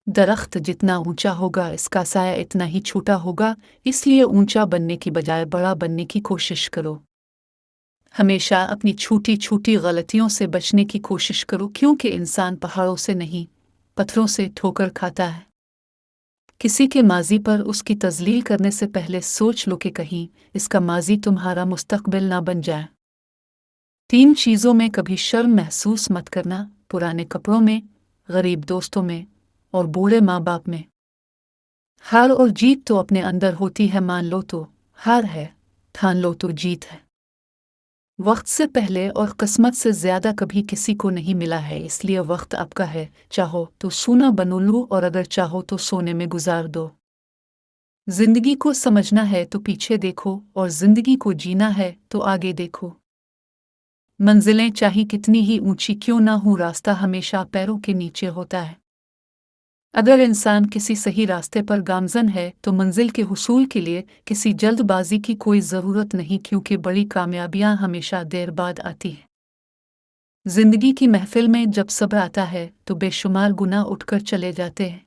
दरख्त जितना ऊंचा होगा इसका साया इतना ही छोटा होगा, इसलिए ऊंचा बनने की बजाय बड़ा बनने की कोशिश करो। हमेशा अपनी छोटी छोटी गलतियों से बचने की कोशिश करो, क्योंकि इंसान पहाड़ों से नहीं पत्थरों से ठोकर खाता है। किसी के माजी पर उसकी तजलील करने से पहले सोच लो कि कहीं इसका माजी तुम्हारा मुस्तकबिल ना बन जाए। 3 चीज़ों में कभी शर्म महसूस मत करना: पुराने कपड़ों में, गरीब दोस्तों में और बूढ़े माँ बाप में। हार और जीत तो अपने अंदर होती है, मान लो तो हार है, ठान लो तो जीत है। वक्त से पहले और किस्मत से ज़्यादा कभी किसी को नहीं मिला है, इसलिए वक्त आपका है। चाहो तो सोना बनो लो और अगर चाहो तो सोने में गुजार दो। जिंदगी को समझना है तो पीछे देखो और जिंदगी को जीना है तो आगे देखो। मंजिलें चाहे कितनी ही ऊंची क्यों ना हो, रास्ता हमेशा पैरों के नीचे होता है। अगर इंसान किसी सही रास्ते पर गामजन है तो मंजिल के हुसूल के लिए किसी जल्दबाजी की कोई ज़रूरत नहीं, क्योंकि बड़ी कामयाबियां हमेशा देर बाद आती हैं। जिंदगी की महफिल में जब सब्र आता है तो बेशुमार गुनाह उठकर चले जाते हैं।